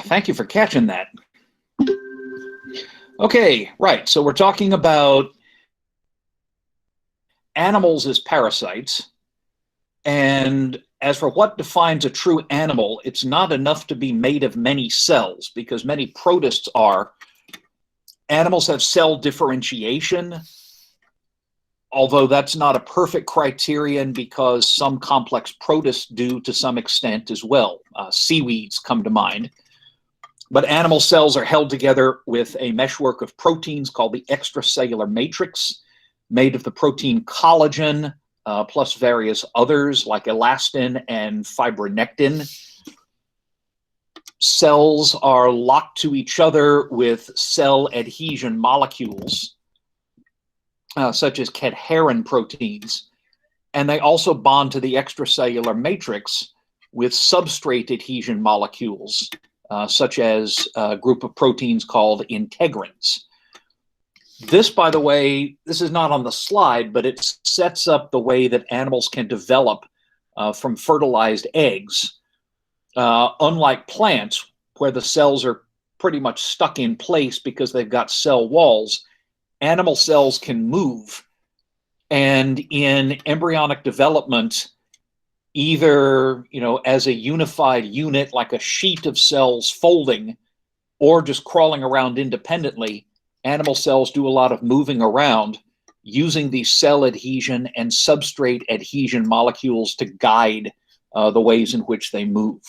Thank you for catching that. Okay, right. So we're talking about animals as parasites. And as for what defines a true animal, it's not enough to be made of many cells, because many protists are. Animals have cell differentiation, although that's not a perfect criterion because some complex protists do to some extent as well. Seaweeds come to mind. But animal cells are held together with a meshwork of proteins called the extracellular matrix, made of the protein collagen, plus various others like elastin and fibronectin. Cells are locked to each other with cell adhesion molecules, such as cadherin proteins. And they also bond to the extracellular matrix with substrate adhesion molecules, such as a group of proteins called integrins. This, by the way, this is not on the slide, but it sets up the way that animals can develop from fertilized eggs. Unlike plants, where the cells are pretty much stuck in place because they've got cell walls, animal cells can move. And in embryonic development, either as a unified unit like a sheet of cells folding or just crawling around independently, animal cells do a lot of moving around using these cell adhesion and substrate adhesion molecules to guide the ways in which they move.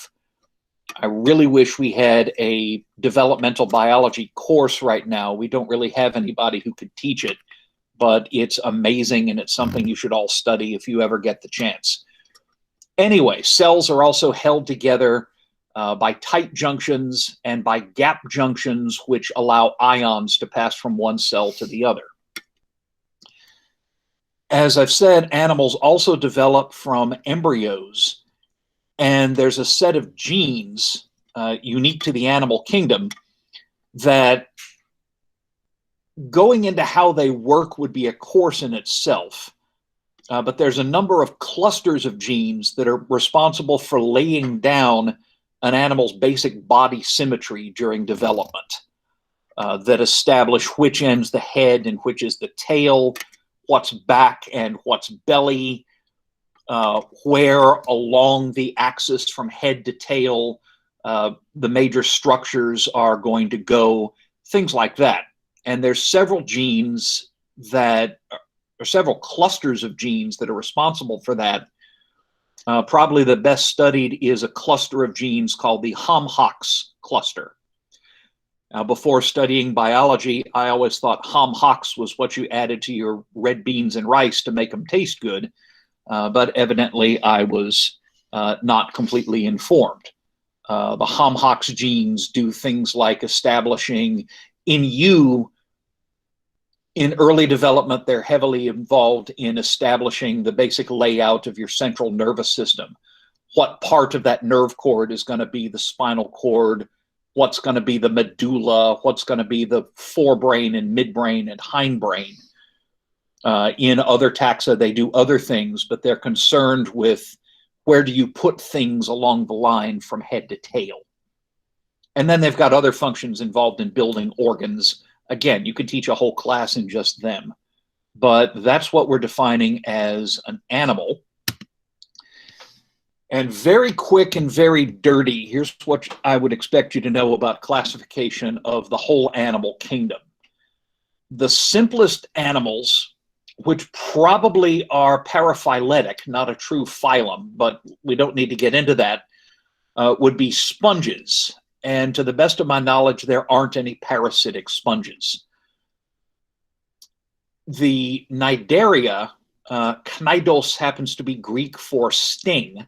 I really wish we had a developmental biology course right now. We don't really have anybody who could teach it, but it's amazing and it's something you should all study if you ever get the chance. Anyway, cells are also held together by tight junctions and by gap junctions, which allow ions to pass from one cell to the other. As I've said, animals also develop from embryos, and there's a set of genes unique to the animal kingdom that going into how they work would be a course in itself. But there's a number of clusters of genes that are responsible for laying down an animal's basic body symmetry during development, that establish which end's the head and which is the tail, what's back and what's belly, where along the axis from head to tail the major structures are going to go, things like that. And there's several genes that or several clusters of genes that are responsible for that. Probably the best studied is a cluster of genes called the HOM-HOX cluster. Now, before studying biology, I always thought HOM-HOX was what you added to your red beans and rice to make them taste good, but evidently I was not completely informed. The HOM-HOX genes do things like establishing in you. In early development, they're heavily involved in establishing the basic layout of your central nervous system. What part of that nerve cord is going to be the spinal cord? What's going to be the medulla? What's going to be the forebrain and midbrain and hindbrain? In other taxa, they do other things, but they're concerned with where do you put things along the line from head to tail. And then they've got other functions involved in building organs. Again, you could teach a whole class in just them, but that's what we're defining as an animal. And very quick and very dirty, here's what I would expect you to know about classification of the whole animal kingdom. The simplest animals, which probably are paraphyletic, not a true phylum, but we don't need to get into that, would be sponges. And to the best of my knowledge, there aren't any parasitic sponges. The cnidaria, knidos happens to be Greek for sting,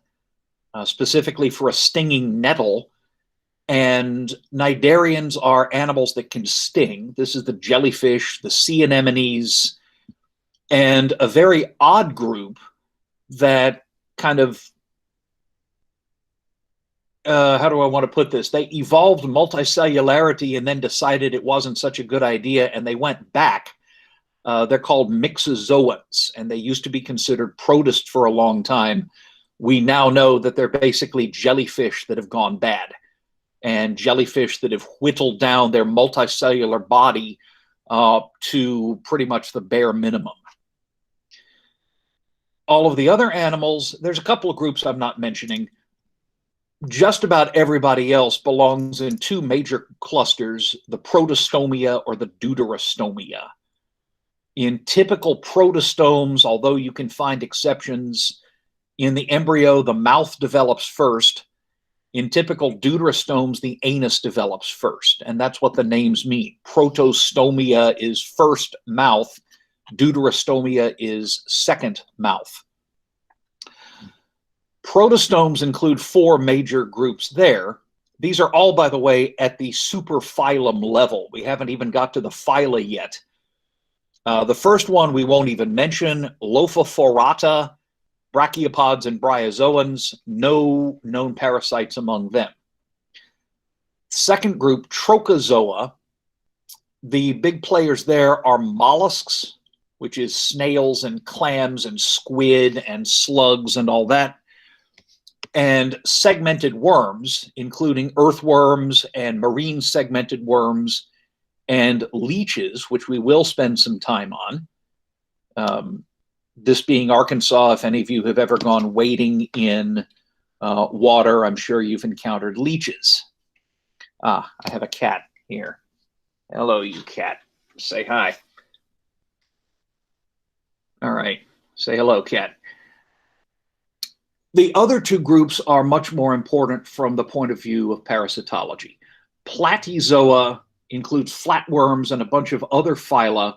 specifically for a stinging nettle. And cnidarians are animals that can sting. This is the jellyfish, the sea anemones, and a very odd group that kind of how do I want to put this? They evolved multicellularity and then decided it wasn't such a good idea, and they went back. They're called Myxozoans, and they used to be considered protist for a long time. We now know that they're basically jellyfish that have gone bad. and jellyfish that have whittled down their multicellular body to pretty much the bare minimum. All of the other animals, there's a couple of groups I'm not mentioning. Just about everybody else belongs in two major clusters, the protostomia or the deuterostomia. In typical protostomes, although you can find exceptions, in the embryo, the mouth develops first. In typical deuterostomes, the anus develops first, and that's what the names mean. Protostomia is first mouth, deuterostomia is second mouth. Protostomes include four major groups there. These are all, by the way, at the superphylum level. We haven't even got to the phyla yet. The first one we won't even mention, Lophophorata, brachiopods and bryozoans, no known parasites among them. Second group, Trochozoa. The big players there are mollusks, which is snails and clams and squid and slugs and all that, and segmented worms, including earthworms and marine segmented worms and leeches, which we will spend some time on. This being Arkansas, if any of you have ever gone wading in water, I'm sure you've encountered leeches. I have a cat here. Hello, you cat. Say hi. All right. Say hello, cat. The other two groups are much more important from the point of view of parasitology. Platyzoa includes flatworms and a bunch of other phyla,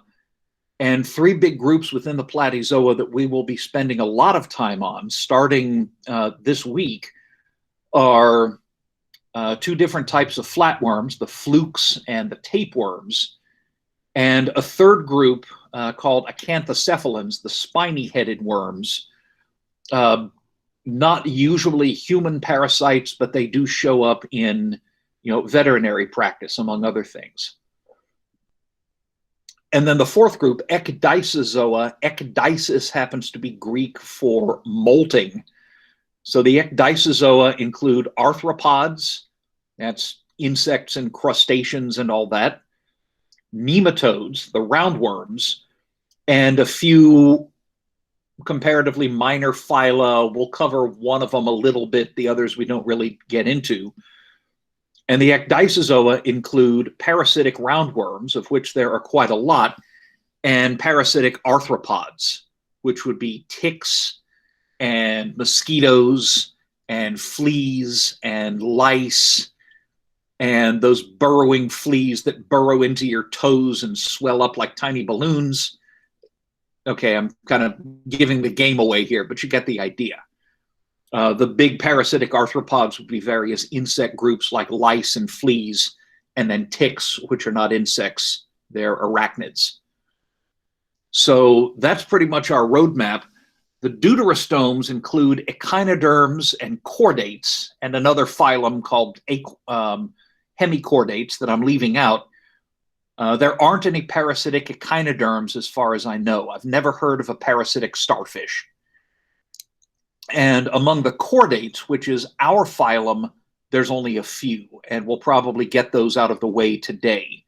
and three big groups within the platyzoa that we will be spending a lot of time on starting this week are two different types of flatworms, the flukes and the tapeworms, and a third group called acanthocephalans, the spiny-headed worms. Not usually human parasites, but they do show up in, veterinary practice, among other things. And then the fourth group, Ecdysozoa. Ecdysis happens to be Greek for molting. So the Ecdysozoa include arthropods, that's insects and crustaceans and all that, nematodes, the roundworms, and a few comparatively minor phyla. We'll cover one of them a little bit, the others we don't really get into. And the Ecdysozoa include parasitic roundworms, of which there are quite a lot, and parasitic arthropods, which would be ticks and mosquitoes and fleas and lice and those burrowing fleas that burrow into your toes and swell up like tiny balloons. Okay, I'm kind of giving the game away here, but you get the idea. The big parasitic arthropods would be various insect groups like lice and fleas, and then ticks, which are not insects, they're arachnids. So that's pretty much our roadmap. The deuterostomes include echinoderms and chordates, and another phylum called hemichordates that I'm leaving out. There aren't any parasitic echinoderms as far as I know. I've never heard of a parasitic starfish. And among the chordates, which is our phylum, there's only a few, and we'll probably get those out of the way today.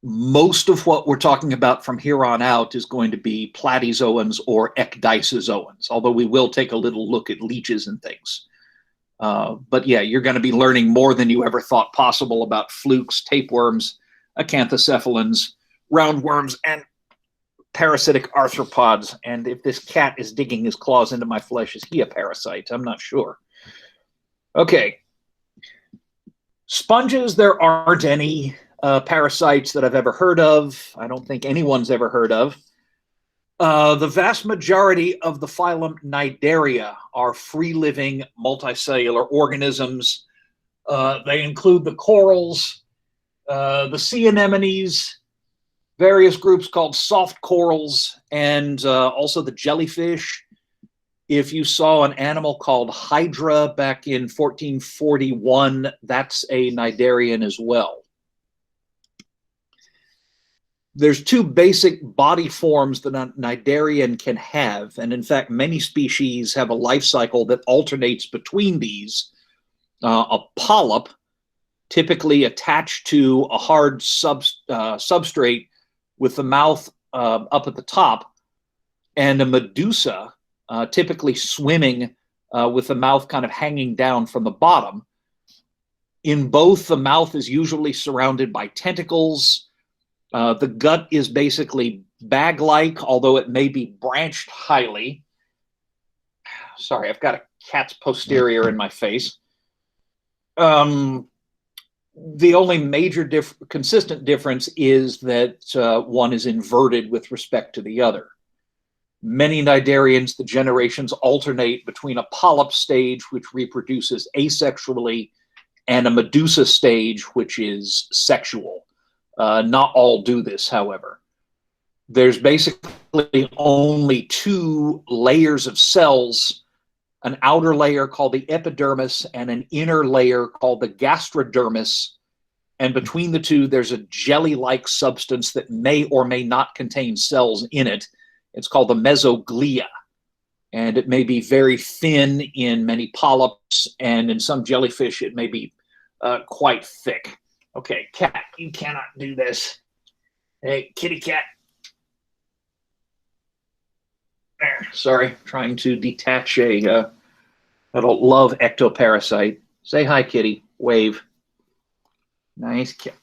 Most of what we're talking about from here on out is going to be platyzoans or ecdysozoans, although we will take a little look at leeches and things. But yeah, you're going to be learning more than you ever thought possible about flukes, tapeworms, acanthocephalans, roundworms, and parasitic arthropods. And if this cat is digging his claws into my flesh, is he a parasite? I'm not sure. Okay. Sponges, there aren't any parasites that I've ever heard of. I don't think anyone's ever heard of. The vast majority of the phylum Cnidaria are free-living multicellular organisms. They include the corals, the sea anemones, various groups called soft corals, and also the jellyfish. If you saw an animal called Hydra back in 1441, that's a cnidarian as well. There's two basic body forms that a cnidarian can have, and in fact, many species have a life cycle that alternates between these. A polyp, typically attached to a hard substrate with the mouth up at the top, and a medusa, typically swimming with the mouth kind of hanging down from the bottom. In both, the mouth is usually surrounded by tentacles. The gut is basically bag-like, although it may be branched highly. Sorry, I've got a cat's posterior in my face. The only major consistent difference is that one is inverted with respect to the other. Many cnidarians, the generations alternate between a polyp stage, which reproduces asexually, and a medusa stage, which is sexual. Not all do this, however. There's basically only two layers of cells, an outer layer called the epidermis and an inner layer called the gastrodermis. And between the two, there's a jelly-like substance that may or may not contain cells in it. It's called the mesoglia. And it may be very thin in many polyps, and in some jellyfish, it may be quite thick. Okay, cat, you cannot do this. Hey, kitty cat. There, sorry, trying to detach a love ectoparasite. Say hi, kitty. Wave. Nice cat.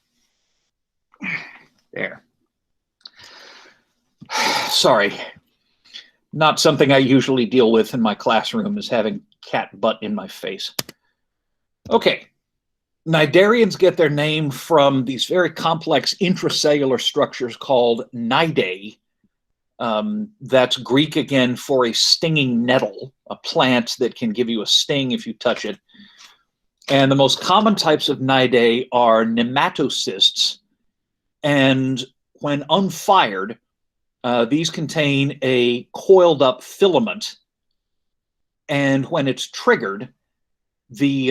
There. Sorry. Not something I usually deal with in my classroom is having cat butt in my face. Okay. Cnidarians get their name from these very complex intracellular structures called cnidae. That's Greek again for a stinging nettle, a plant that can give you a sting if you touch it. And the most common types of cnidae are nematocysts. And when unfired, these contain a coiled up filament. And when it's triggered, the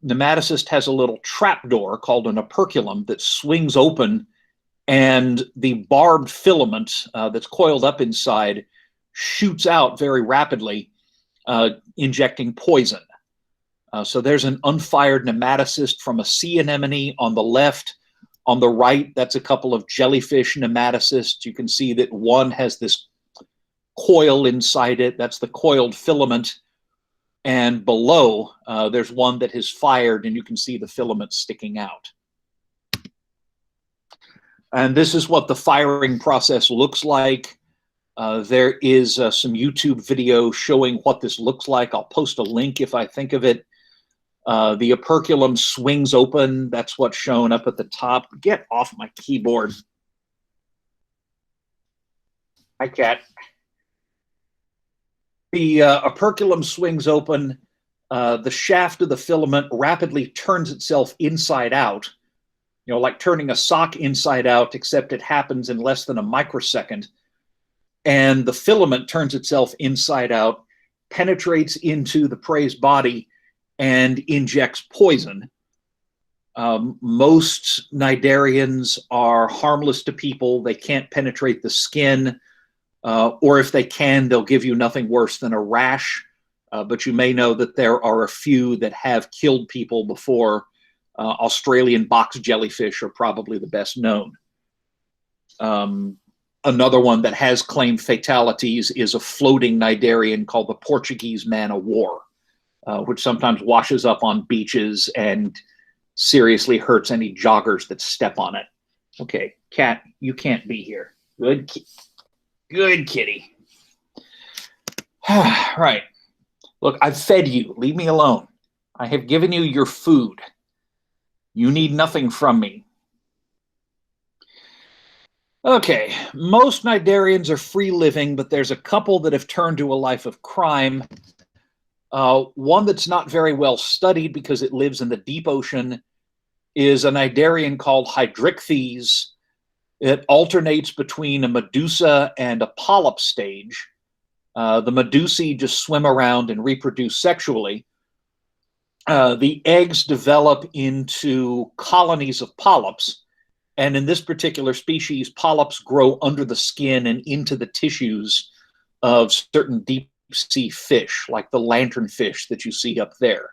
nematocyst has a little trapdoor called an operculum that swings open, and the barbed filament that's coiled up inside shoots out very rapidly, injecting poison. So there's an unfired nematocyst from a sea anemone on the left. On the right, that's a couple of jellyfish nematocysts. You can see that one has this coil inside it. That's the coiled filament. And below, there's one that has fired, and you can see the filament sticking out. And this is what the firing process looks like. There is some YouTube video showing what this looks like. I'll post a link if I think of it. The operculum swings open. That's what's shown up at the top. Get off my keyboard. Hi, cat. The operculum swings open. The shaft of the filament rapidly turns itself inside out, you know, like turning a sock inside out, except it happens in less than a microsecond. And the filament turns itself inside out, penetrates into the prey's body, and injects poison. Most cnidarians are harmless to people. They can't penetrate the skin. Or if they can, they'll give you nothing worse than a rash. But you may know that there are a few that have killed people before. Australian box jellyfish are probably the best known. Another one that has claimed fatalities is a floating cnidarian called the Portuguese man-o'-war, which sometimes washes up on beaches and seriously hurts any joggers that step on it. Okay, cat, you can't be here. Good. Good kitty. Right. Look, I've fed you. Leave me alone. I have given you your food. You need nothing from me. Okay, most cnidarians are free living, but there's a couple that have turned to a life of crime. One that's not very well studied because it lives in the deep ocean is a cnidarian called Hydrichthyes. It alternates between a medusa and a polyp stage. The medusae just swim around and reproduce sexually. The eggs develop into colonies of polyps. And in this particular species, polyps grow under the skin and into the tissues of certain deep sea fish, like the lanternfish that you see up there.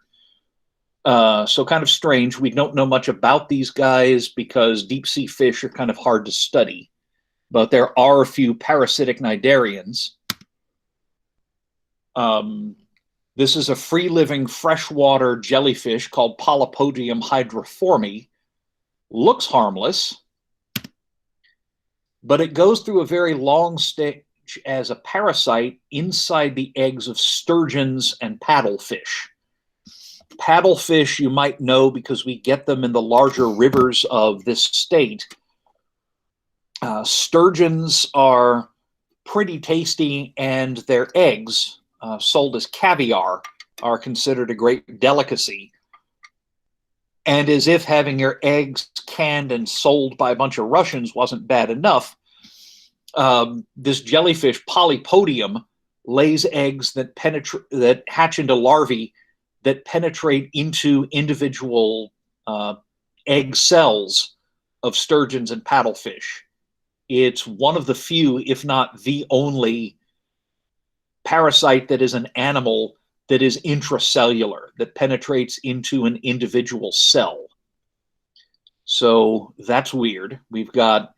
So kind of strange. We don't know much about these guys because deep sea fish are kind of hard to study. But there are a few parasitic cnidarians. This is a free-living freshwater jellyfish called Polypodium hydroforme. Looks harmless, but it goes through a very long stage as a parasite inside the eggs of sturgeons and paddlefish. Paddlefish you might know because we get them in the larger rivers of this state. Sturgeons are pretty tasty, and their eggs, sold as caviar, are considered a great delicacy. And as if having your eggs canned and sold by a bunch of Russians wasn't bad enough, this jellyfish, Polypodium, lays eggs that hatch into larvae that penetrate into individual egg cells of sturgeons and paddlefish. It's one of the few, if not the only, parasite that is an animal that is intracellular, that penetrates into an individual cell. So that's weird. We've got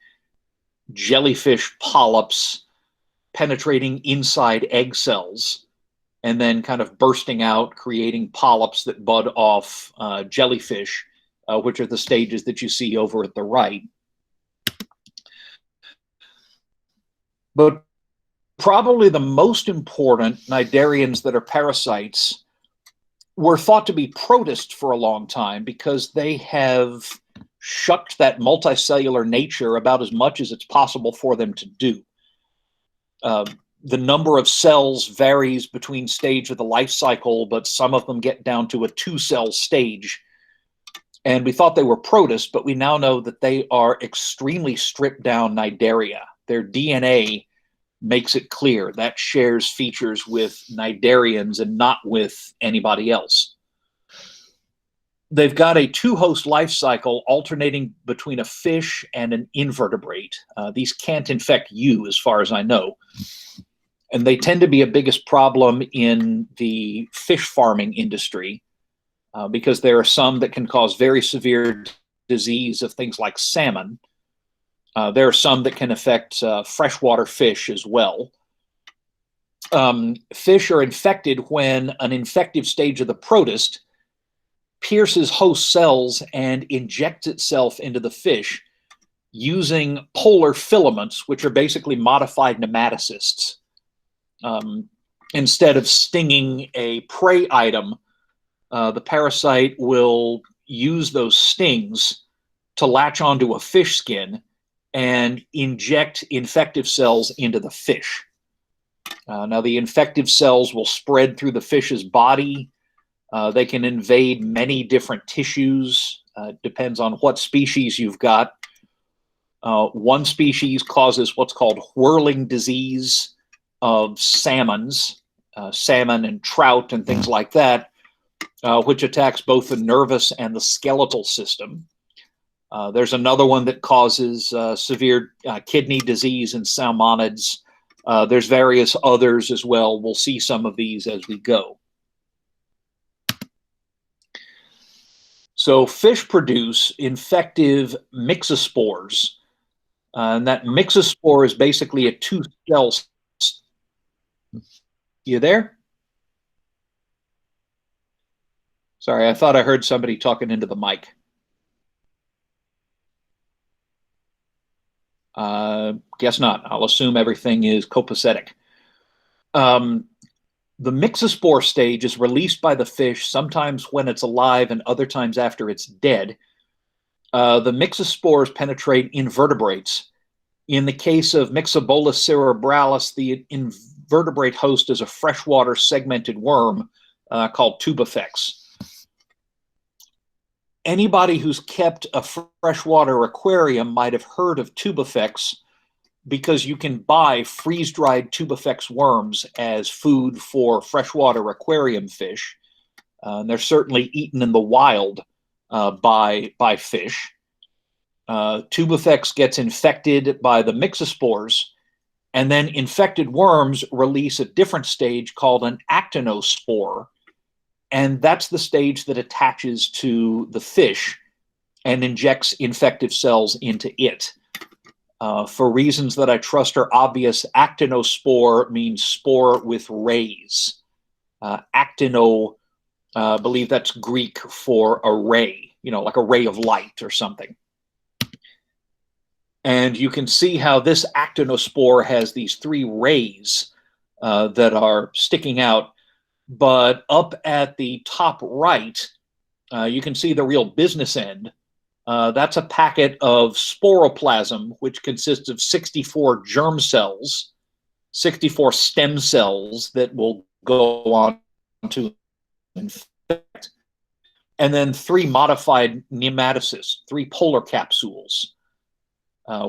jellyfish polyps penetrating inside egg cells and then kind of bursting out, creating polyps that bud off jellyfish, which are the stages that you see over at the right. But probably the most important cnidarians that are parasites were thought to be protists for a long time because they have shucked that multicellular nature about as much as it's possible for them to do. The number of cells varies between stage of the life cycle, but some of them get down to a 2-cell stage. And we thought they were protists, but we now know that they are extremely stripped down cnidaria. Their DNA makes it clear that shares features with cnidarians and not with anybody else. They've got a 2-host life cycle alternating between a fish and an invertebrate. These can't infect you, as far as I know. And they tend to be a biggest problem in the fish farming industry because there are some that can cause very severe disease of things like salmon. There are some that can affect freshwater fish as well. Fish are infected when an infective stage of the protist pierces host cells and injects itself into the fish using polar filaments, which are basically modified nematocysts. Instead of stinging a prey item, the parasite will use those stings to latch onto a fish skin and inject infective cells into the fish. Now, the infective cells will spread through the fish's body. They can invade many different tissues. Depends on what species you've got. One species causes what's called whirling disease of salmons, salmon and trout and things like that, which attacks both the nervous and the skeletal system. There's another one that causes severe kidney disease in salmonids. There's various others as well. We'll see some of these as we go. So fish produce infective myxospores. And that myxospore is basically a 2-cell. You there? Sorry, I thought I heard somebody talking into the mic. Guess not. I'll assume everything is copacetic. The myxospore stage is released by the fish sometimes when it's alive and other times after it's dead. The myxospores penetrate invertebrates. In the case of Myxobolus cerebralis, the invertebrate host is a freshwater segmented worm called Tubifex. Anybody who's kept a freshwater aquarium might have heard of Tubifex because you can buy freeze-dried Tubifex worms as food for freshwater aquarium fish. They're certainly eaten in the wild by fish. Tubifex gets infected by the myxospores, and then infected worms release a different stage called an actinospore. And that's the stage that attaches to the fish and injects infective cells into it. For reasons that I trust are obvious, actinospore means spore with rays. Actino, I believe that's Greek for a ray, like a ray of light or something. And you can see how this actinospore has these 3 rays that are sticking out. But up at the top right, you can see the real business end. That's a packet of sporoplasm, which consists of 64 germ cells, 64 stem cells that will go on to infect, and then 3 modified nematocysts, 3 polar capsules.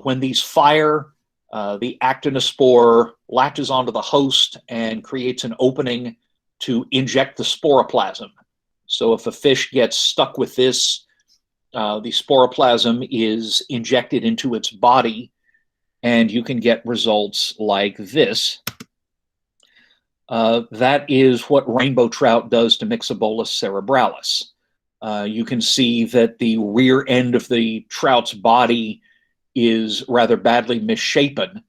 When these fire, the actinospore latches onto the host and creates an opening to inject the sporoplasm. So if a fish gets stuck with this, the sporoplasm is injected into its body, and you can get results like this. That is what rainbow trout does to Myxozoa cerebralis. You can see that the rear end of the trout's body is rather badly misshapen.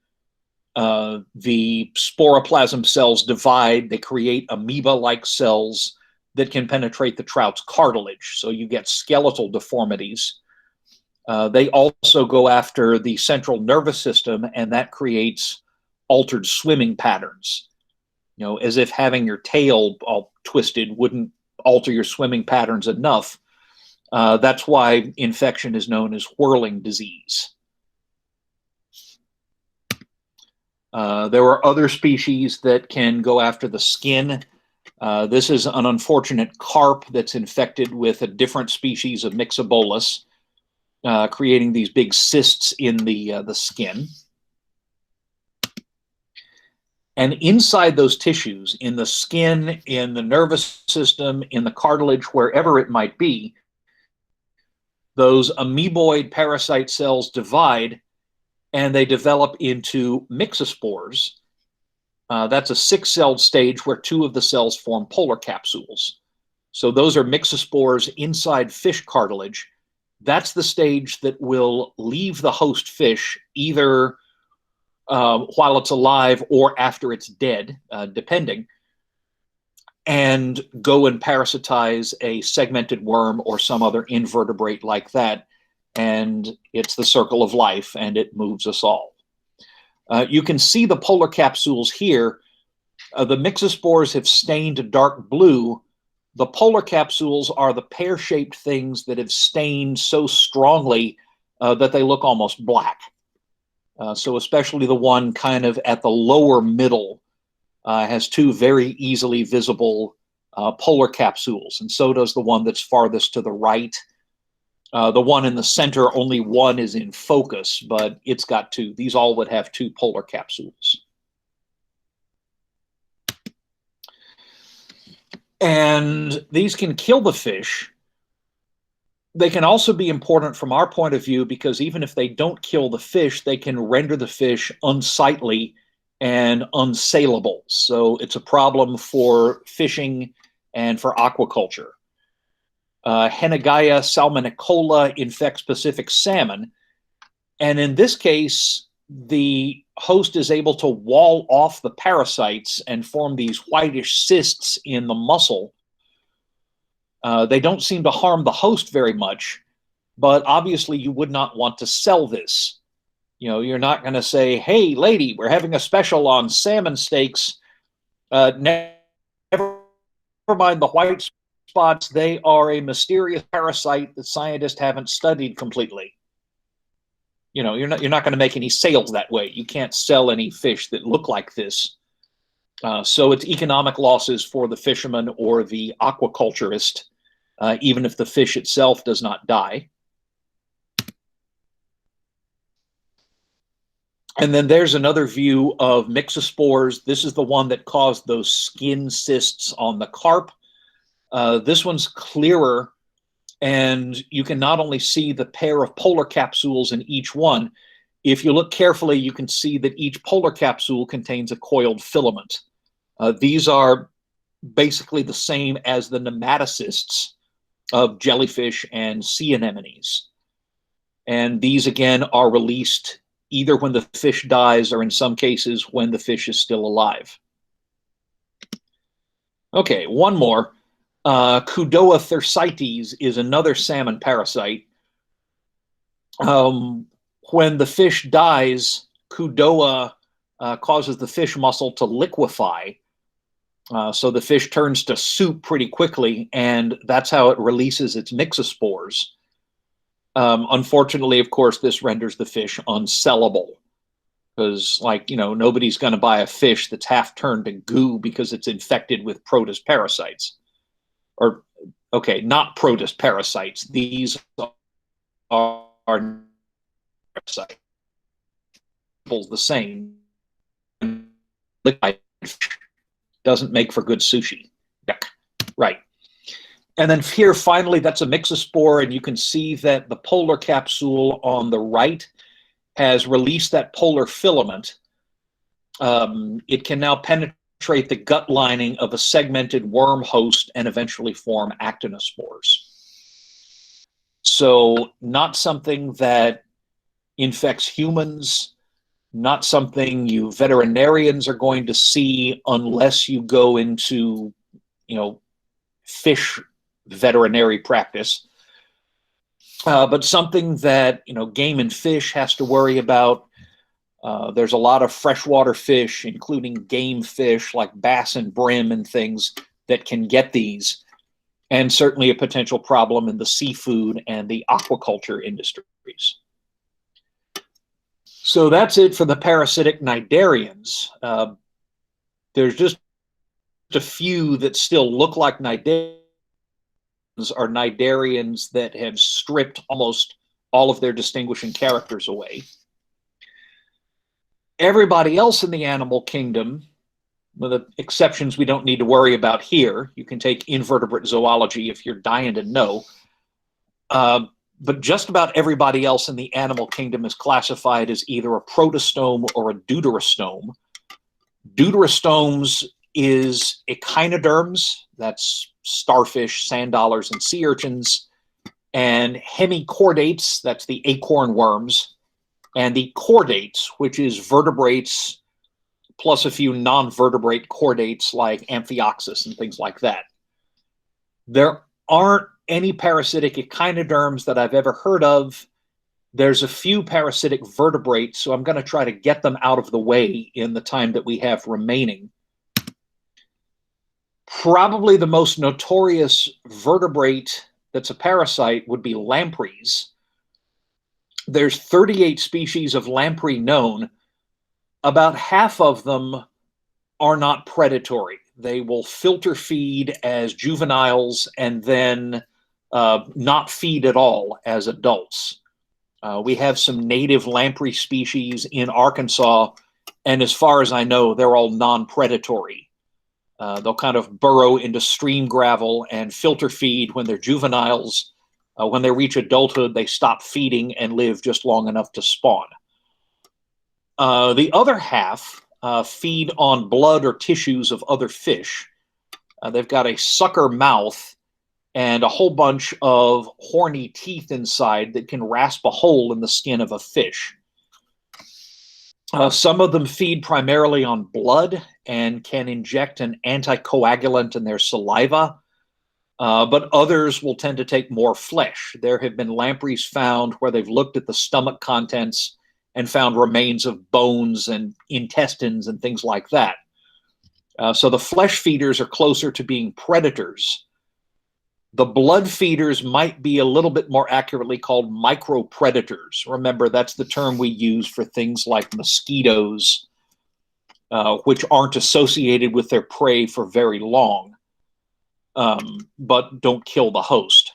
The sporoplasm cells divide. They create amoeba-like cells that can penetrate the trout's cartilage, so you get skeletal deformities. They also go after the central nervous system, and that creates altered swimming patterns. As if having your tail all twisted wouldn't alter your swimming patterns enough. That's why infection is known as whirling disease. There are other species that can go after the skin. This is an unfortunate carp that's infected with a different species of Myxozoa, creating these big cysts in the skin. And inside those tissues, in the skin, in the nervous system, in the cartilage, wherever it might be, those amoeboid parasite cells divide, and they develop into myxospores. That's a 6-celled stage where 2 of the cells form polar capsules. So those are myxospores inside fish cartilage. That's the stage that will leave the host fish either while it's alive or after it's dead, depending, and go and parasitize a segmented worm or some other invertebrate like that. And it's the circle of life, and it moves us all. You can see the polar capsules here. The myxospores have stained dark blue. The polar capsules are the pear-shaped things that have stained so strongly that they look almost black. So especially the one kind of at the lower middle has 2 very easily visible polar capsules, and so does the one that's farthest to the right. The one in the center, only one is in focus, but it's got 2. These all would have 2 polar capsules. And these can kill the fish. They can also be important from our point of view because even if they don't kill the fish, they can render the fish unsightly and unsaleable. So it's a problem for fishing and for aquaculture. Hennegaia salmonicola infects Pacific salmon. And in this case, the host is able to wall off the parasites and form these whitish cysts in the muscle. They don't seem to harm the host very much, but obviously you would not want to sell this. You're not going to say, hey, lady, we're having a special on salmon steaks. Never mind the white spots. They are a mysterious parasite that scientists haven't studied completely. You're not going to make any sales that way. You can't sell any fish that look like this. So it's economic losses for the fisherman or the aquaculturist, even if the fish itself does not die. And then there's another view of myxospores. This is the one that caused those skin cysts on the carp. This one's clearer, and you can not only see the pair of polar capsules in each one. If you look carefully, you can see that each polar capsule contains a coiled filament. These are basically the same as the nematocysts of jellyfish and sea anemones. And these, again, are released either when the fish dies or in some cases when the fish is still alive. Okay, one more. Cudoa thersites is another salmon parasite. When the fish dies, Cudoa causes the fish muscle to liquefy. So the fish turns to soup pretty quickly, and that's how it releases its myxospores. Unfortunately, of course, this renders the fish unsellable because, like, nobody's going to buy a fish that's half turned to goo because it's infected with protist parasites. Or, okay, not protist parasites. These are parasites. The same. Doesn't make for good sushi. Yuck. Right. And then here, finally, that's a myxospore, and you can see that the polar capsule on the right has released that polar filament. It can now penetrate the gut lining of a segmented worm host and eventually form actinospores. So not something that infects humans, not something you veterinarians are going to see unless you go into, fish veterinary practice, but something that, game and fish has to worry about. There's a lot of freshwater fish, including game fish like bass and brim and things that can get these, and certainly a potential problem in the seafood and the aquaculture industries. So that's it for the parasitic cnidarians. There's just a few that still look like cnidarians, are cnidarians that have stripped almost all of their distinguishing characters away. Everybody else in the animal kingdom, with the exceptions we don't need to worry about here, you can take invertebrate zoology if you're dying to know, but just about everybody else in the animal kingdom is classified as either a protostome or a deuterostome. Deuterostomes is echinoderms, that's starfish, sand dollars, and sea urchins, and hemichordates, that's the acorn worms, and the chordates, which is vertebrates plus a few non-vertebrate chordates like Amphioxus and things like that. There aren't any parasitic echinoderms that I've ever heard of. There's a few parasitic vertebrates, so I'm going to try to get them out of the way in the time that we have remaining. Probably the most notorious vertebrate that's a parasite would be lampreys. There's 38 species of lamprey known. About half of them are not predatory. They will filter feed as juveniles and then not feed at all as adults. We have some native lamprey species in Arkansas, and as far as I know, they're all non-predatory. They'll kind of burrow into stream gravel and filter feed when they're juveniles. When they reach adulthood, they stop feeding and live just long enough to spawn. The other half feed on blood or tissues of other fish. They've got a sucker mouth and a whole bunch of horny teeth inside that can rasp a hole in the skin of a fish. Some of them feed primarily on blood and can inject an anticoagulant in their saliva, but others will tend to take more flesh. There have been lampreys found where they've looked at the stomach contents and found remains of bones and intestines and things like that. So the flesh feeders are closer to being predators. The blood feeders might be a little bit more accurately called micropredators. Remember, that's the term we use for things like mosquitoes, which aren't associated with their prey for very long, but don't kill the host.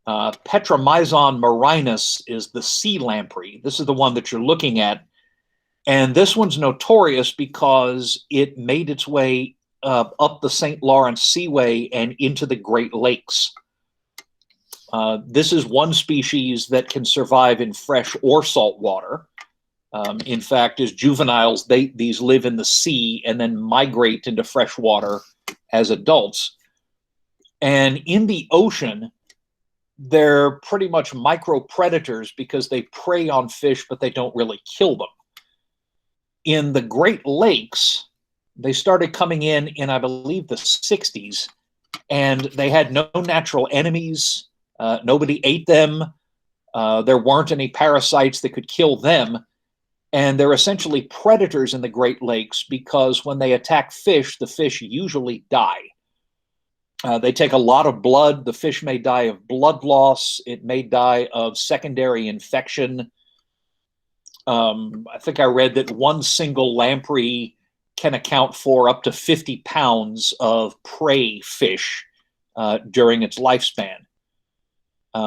Petromyzon marinus is the sea lamprey. This is the one that you're looking at. And this one's notorious because it made its way up the St. Lawrence Seaway and into the Great Lakes. This is one species that can survive in fresh or salt water. In fact, as juveniles, these live in the sea and then migrate into fresh water as adults. And in the ocean, they're pretty much micro predators because they prey on fish, but they don't really kill them. In the Great Lakes, they started coming in, I believe, the 60s, and they had no natural enemies. Nobody ate them. There weren't any parasites that could kill them. And they're essentially predators in the Great Lakes because when they attack fish, the fish usually die. They take a lot of blood. The fish may die of blood loss. It may die of secondary infection. I think I read that one single lamprey can account for up to 50 pounds of prey fish during its lifespan.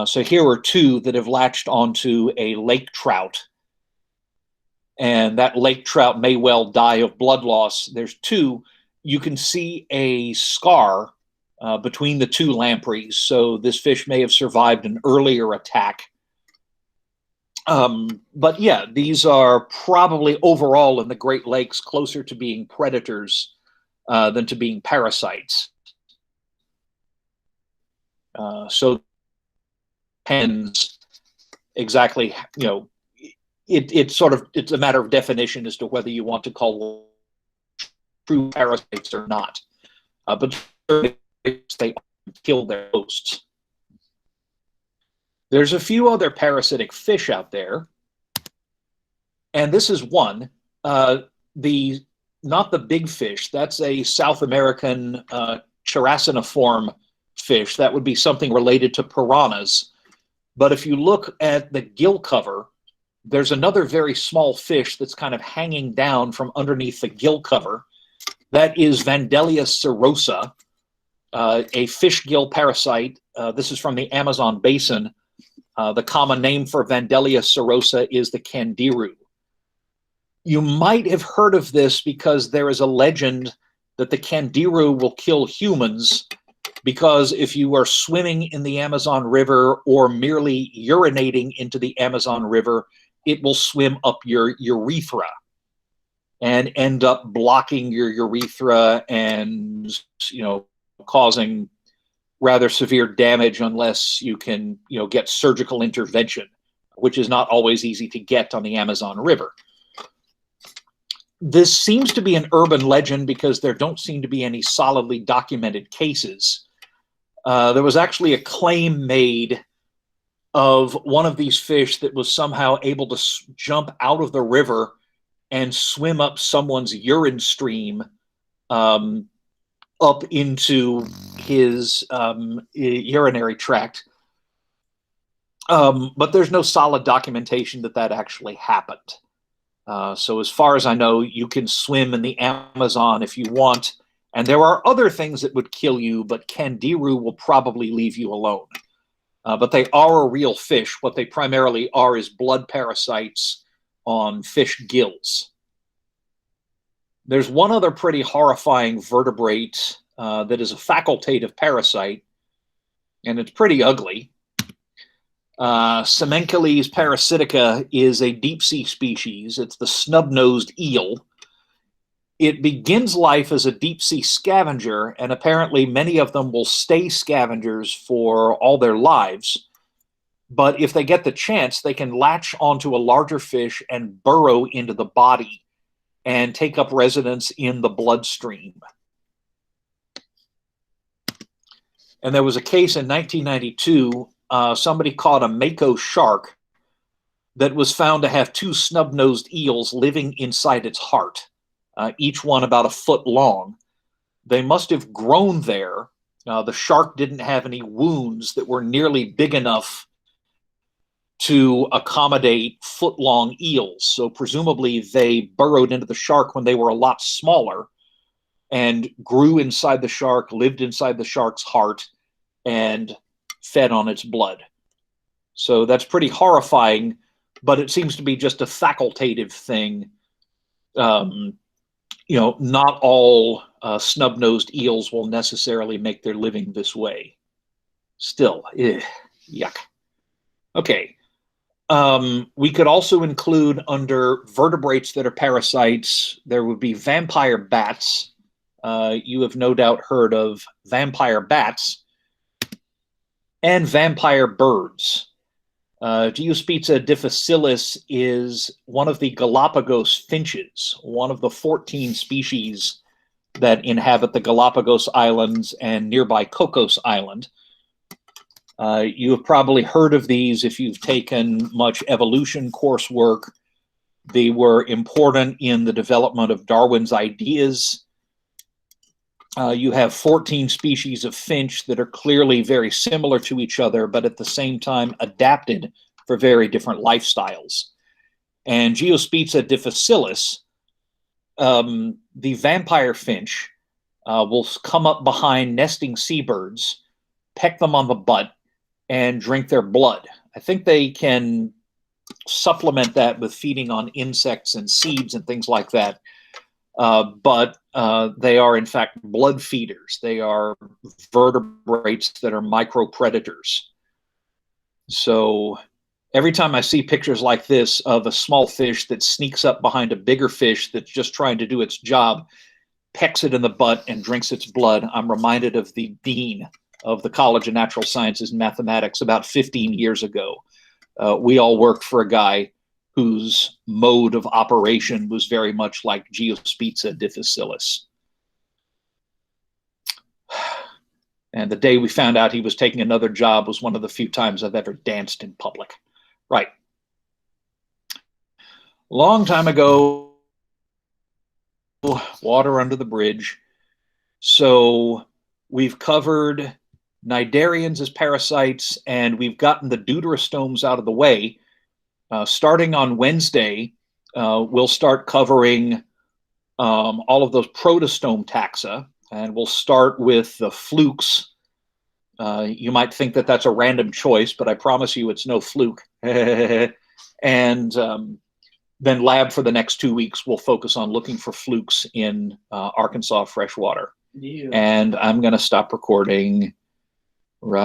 So here are two that have latched onto a lake trout. And that lake trout may well die of blood loss. There's two. You can see a scar between the two lampreys. So this fish may have survived an earlier attack. But yeah, these are probably overall in the Great Lakes closer to being predators than to being parasites. So depends exactly, it's a matter of definition as to whether you want to call true parasites or not. But they kill their hosts. There's a few other parasitic fish out there, and this is one. Not the big fish. That's a South American chiraciniform fish. That would be something related to piranhas. But if you look at the gill cover, there's another very small fish that's kind of hanging down from underneath the gill cover. That is Vandellia serosa, a fish gill parasite. This is from the Amazon basin. The common name for Vandellia serosa is the candiru. You might have heard of this because there is a legend that the candiru will kill humans because if you are swimming in the Amazon River or merely urinating into the Amazon River, it will swim up your urethra and end up blocking your urethra and, causing rather severe damage unless you can, get surgical intervention, which is not always easy to get on the Amazon River. This seems to be an urban legend because there don't seem to be any solidly documented cases. There was actually a claim made of one of these fish that was somehow able to jump out of the river and swim up someone's urine stream up into his urinary tract. But there's no solid documentation that actually happened. So as far as I know, you can swim in the Amazon if you want. And there are other things that would kill you, but candiru will probably leave you alone. But they are a real fish. What they primarily are is blood parasites on fish gills. There's one other pretty horrifying vertebrate that is a facultative parasite, and it's pretty ugly. Semencheles parasitica is a deep-sea species. It's the snub-nosed eel. It begins life as a deep-sea scavenger, and apparently many of them will stay scavengers for all their lives. But if they get the chance, they can latch onto a larger fish and burrow into the body and take up residence in the bloodstream. And there was a case in 1992, somebody caught a mako shark that was found to have two snub-nosed eels living inside its heart. Each one about a foot long. They must have grown there. The shark didn't have any wounds that were nearly big enough to accommodate foot-long eels. So presumably they burrowed into the shark when they were a lot smaller and grew inside the shark, lived inside the shark's heart, and fed on its blood. So that's pretty horrifying, but it seems to be just a facultative thing. Not all snub-nosed eels will necessarily make their living this way. Still, yuck. Okay. We could also include under vertebrates that are parasites, there would be vampire bats. you have no doubt heard of vampire bats and vampire birds. Geospiza difficilis is one of the Galapagos finches, one of the 14 species that inhabit the Galapagos Islands and nearby Cocos Island. You have probably heard of these if you've taken much evolution coursework. They were important in the development of Darwin's ideas. You have 14 species of finch that are clearly very similar to each other, but at the same time adapted for very different lifestyles. And Geospiza difficilis, the vampire finch, will come up behind nesting seabirds, peck them on the butt, and drink their blood. I think they can supplement that with feeding on insects and seeds and things like that. But they are, in fact, blood feeders. They are vertebrates that are micropredators. So every time I see pictures like this of a small fish that sneaks up behind a bigger fish that's just trying to do its job, pecks it in the butt, and drinks its blood, I'm reminded of the dean of the College of Natural Sciences and Mathematics about 15 years ago. We all worked for a guy whose mode of operation was very much like Geospiza difficilis. And the day we found out he was taking another job was one of the few times I've ever danced in public. Right. Long time ago, water under the bridge. So we've covered cnidarians as parasites, and we've gotten the deuterostomes out of the way. Starting on Wednesday, we'll start covering all of those protostome taxa, and we'll start with the flukes. You might think that that's a random choice, but I promise you it's no fluke. And then lab for the next 2 weeks, we'll focus on looking for flukes in Arkansas freshwater. Yeah. And I'm going to stop recording